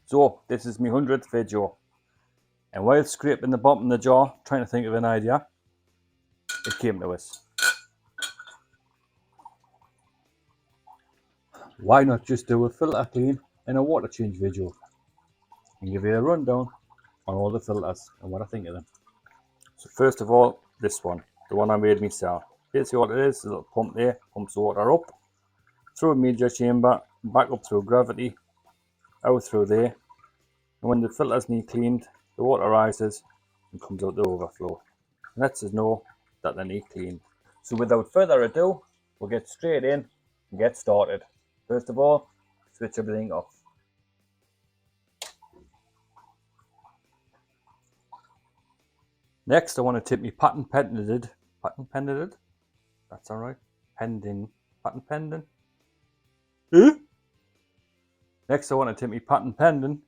So this is my 100th video, and while scraping the bottom of the jar, trying to think of an idea, it came to us. Why not just do a filter clean and a water change video and give you a rundown on all the filters and what I think of them. So first of all, this one, the one I made myself. Basically what it is a little pump there, pumps the water up through a media chamber, back up through gravity, out through there, and when the filters need cleaned, the water rises and comes out the overflow. And lets us know that they need cleaned. So without further ado, we'll get straight in and get started. First of all, switch everything off. Next, I want to tip my patent pendant. That's alright. Patent pendant. Next, I want to tip my patent pendant.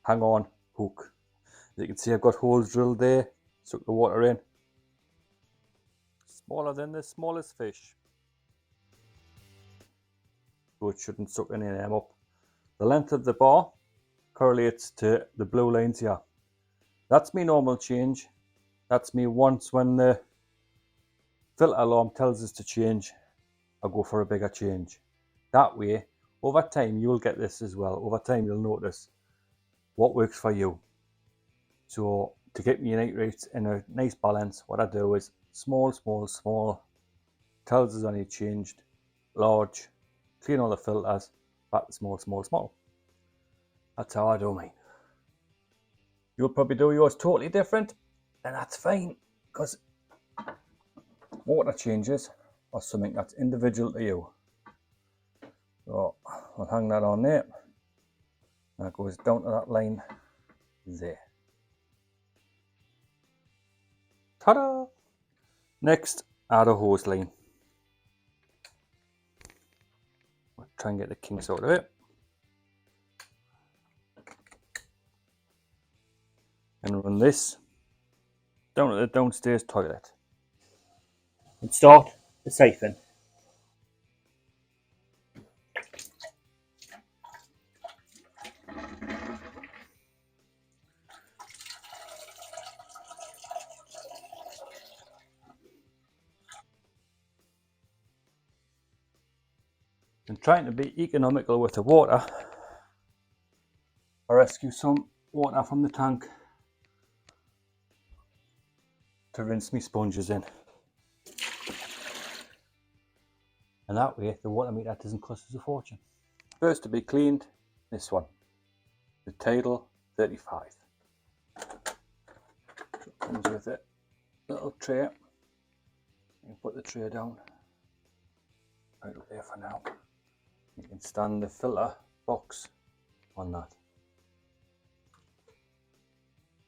Hang on, hook. As you can see, I've got holes drilled there. Suck the water in. Smaller than the smallest fish. So it shouldn't suck any of them up. The length of the bar correlates to the blue lines here. That's my normal change. That's me once when the filter alarm tells us to change, I'll go for a bigger change. That way, over time, you'll get this as well. Over time, you'll notice what works for you. So to get me night rates in a nice balance, what I do is small, small, small. Tells us I need changed. Large. Clean all the filters. Back to small, small, small. That's how I do mine. You'll probably do yours totally different, and that's fine, because water changes are something that's individual to you. So I'll hang that on there. That goes down to that line there. Ta-da! Next, add a hose line. I'll try and get the kinks out of it. And run this down to the downstairs toilet. And start the siphon. And trying to be economical with the water, I rescue some water from the tank to rinse my sponges in. And that way the water meter doesn't cost us a fortune. First to be cleaned, this one, the Tidal 35. So it comes with a little tray. You can put the tray down right up there for now. You can stand the filter box on that.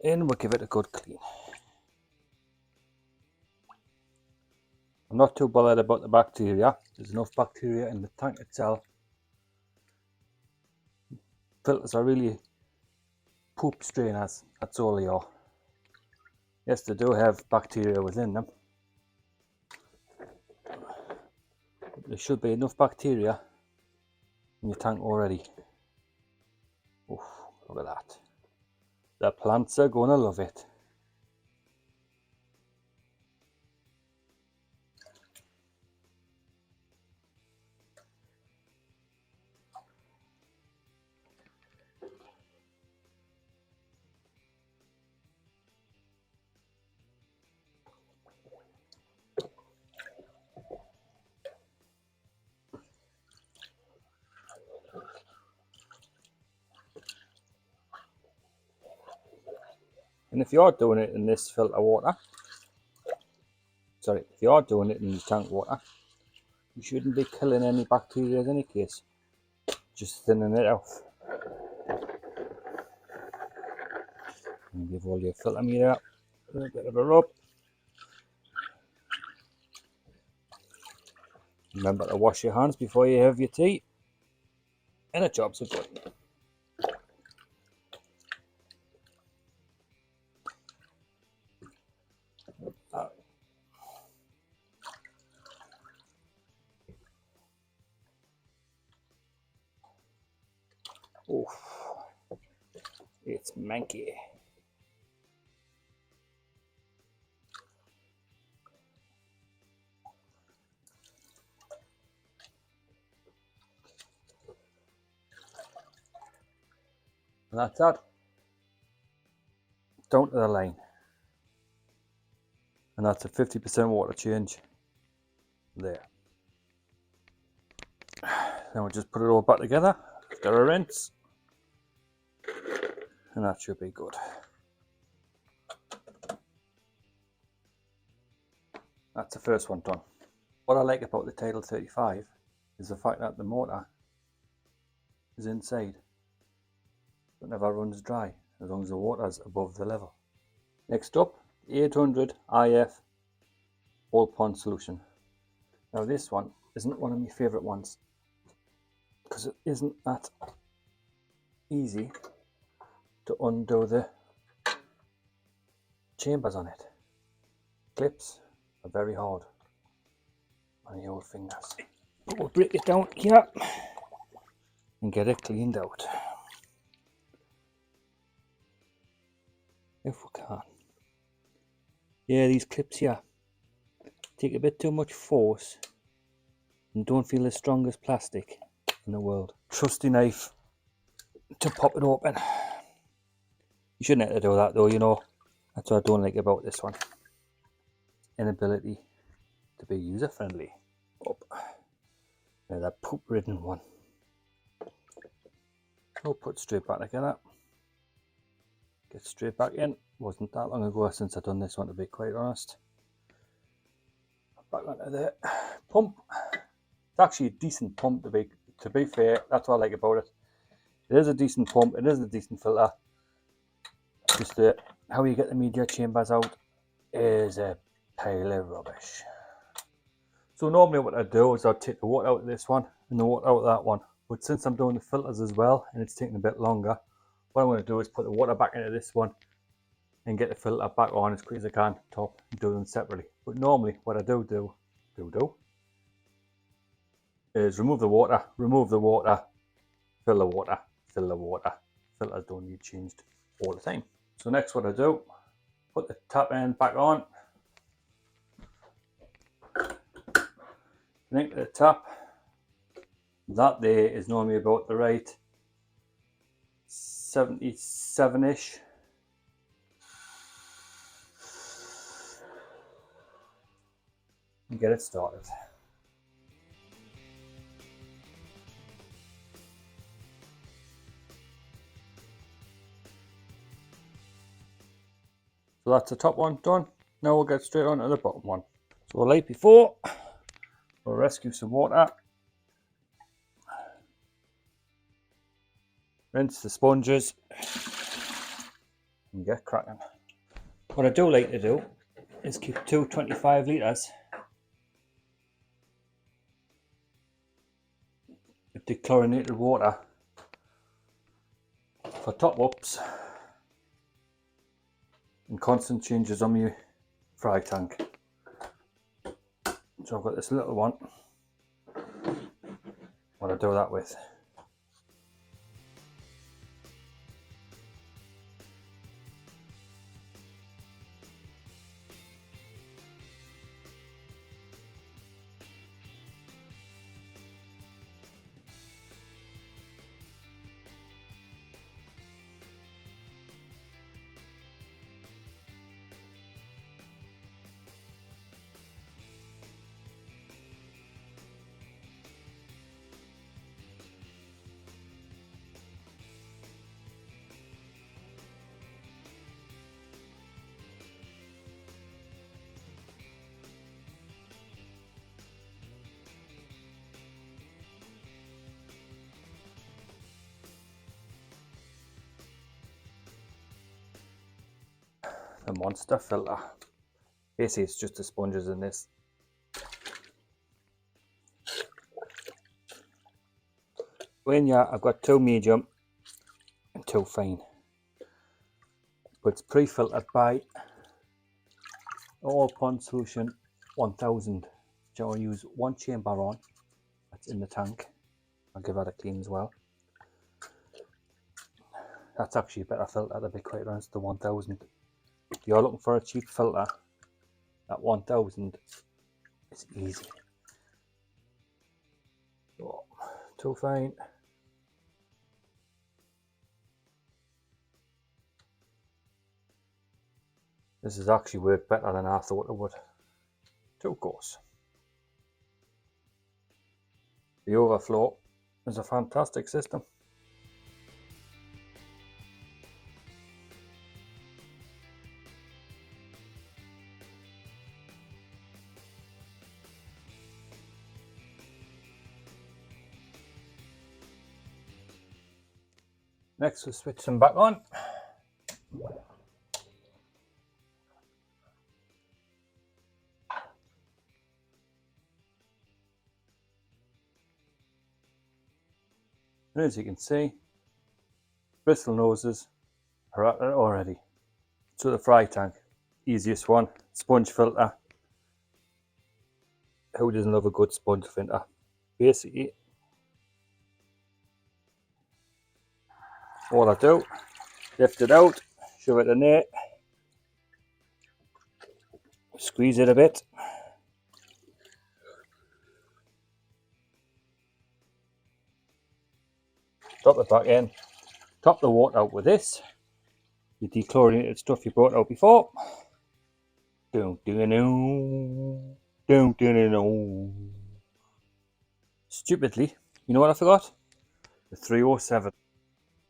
And we'll give it a good clean. I'm not too bothered about the bacteria. There's enough bacteria in the tank itself. Filters are really poop strainers, that's all they are. Yes, they do have bacteria within them. But there should be enough bacteria in your tank already. Oof, look at that. The plants are gonna love it. And if you are doing it in this filter water, if you are doing it in the tank water, you shouldn't be killing any bacteria in any case. Just thinning it out. And give all your filter meter a little bit of a rub. Remember to wash your hands before you have your tea. And the job's a good. Oof. It's manky. And that's that. Down to the line. And that's a 50% water change there. Then we'll just put it all back together after a rinse. And that should be good. That's the first one done. What I like about the Tidal 35 is the fact that the motor is inside. It never runs dry as long as the water is above the level. Next up, 800 IF all pond solution. Now this one isn't one of my favourite ones because it isn't that easy to undo the chambers on it. Clips are very hard on the old fingers. But we'll break it down here and get it cleaned out if we can. Yeah, these clips here take a bit too much force and don't feel as strong as plastic in the world. Trusty knife to pop it open. You shouldn't have to do that though, you know. That's what I don't like about this one. Inability to be user friendly. Up. Now that poop ridden one. I'll put straight back together. Get straight back in. Wasn't that long ago since I've done this one, to be quite honest. Back onto the pump. It's actually a decent pump, to be fair. That's what I like about it. It is a decent pump. It is a decent filter. Just how you get the media chambers out is a pile of rubbish. So normally what I do is I'll take the water out of this one and the water out of that one. But since I'm doing the filters as well and it's taking a bit longer, what I'm going to do is put the water back into this one and get the filter back on as quick as I can, top, and do them separately. But normally what I do is remove the water, fill the water, fill the water. Filters don't need changed all the time. So next what I do, put the tap end back on, connect to the tap. That there is normally about the right 77-ish. And get it started. So that's the top one done. Now we'll get straight on to the bottom one. So like before, we'll rescue some water. Rinse the sponges and get cracking. What I do like to do is keep 2 25 litres of dechlorinated water for top ups and constant changes on my fry tank. So I've got this little one, what I do that with. The monster filter. Basically it's just the sponges in this. In here I've got 2 medium and 2 fine. But it's pre-filtered by All Pond Solution 1000. So I'll use 1 chamber on. That's in the tank. I'll give that a clean as well. That's actually a better filter, to be quite honest, the 1000. If you're looking for a cheap filter, that 1000 is easy. Oh, too fine. This has actually worked better than I thought it would. Too coarse. The overflow is a fantastic system. Next we'll switch them back on. And as you can see, bristle noses are at it already. So the fry tank, easiest one, sponge filter. Who doesn't love a good sponge filter? Basically, all I do, lift it out, shove it in there, squeeze it a bit. Drop it back in, top the water out with this, the dechlorinated stuff you brought out before. Stupidly, you know what I forgot? The 307.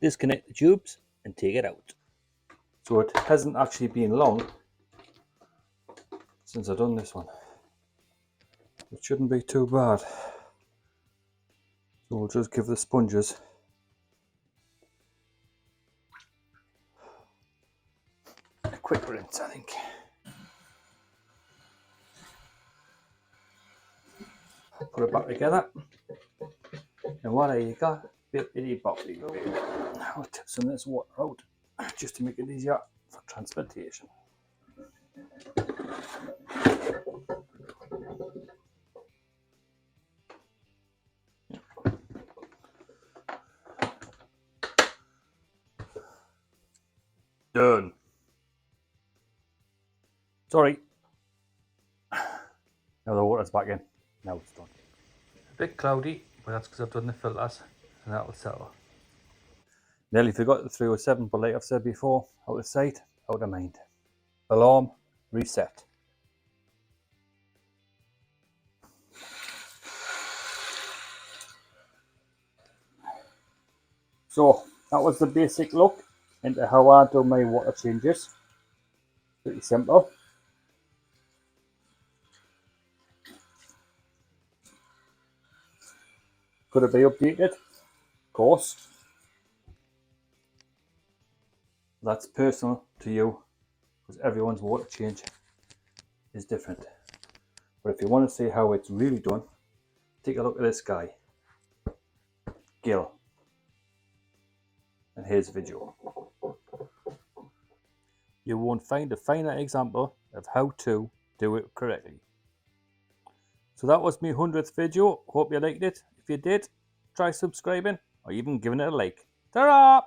Disconnect the tubes and take it out. So it hasn't actually been long since I've done this one. It shouldn't be too bad. So we'll just give the sponges a quick rinse, I think. Put it back together. And what you got? Bippity boppity. I'll tip some of this water out just to make it easier for transportation. Done. Sorry. Now the water's back in. Now it's done. A bit cloudy, but that's because I've done the filters and that'll settle. Nearly forgot the 307, but like I've said before, out of sight, out of mind. Alarm, reset. So that was the basic look into how I do my water changes. Pretty simple. Could it be updated? Of course. That's personal to you, because everyone's water change is different. But if you want to see how it's really done, take a look at this guy, Gil, and his video. You won't find a finer example of how to do it correctly. So that was my 100th video. Hope you liked it. If you did, try subscribing or even giving it a like. Ta-ra!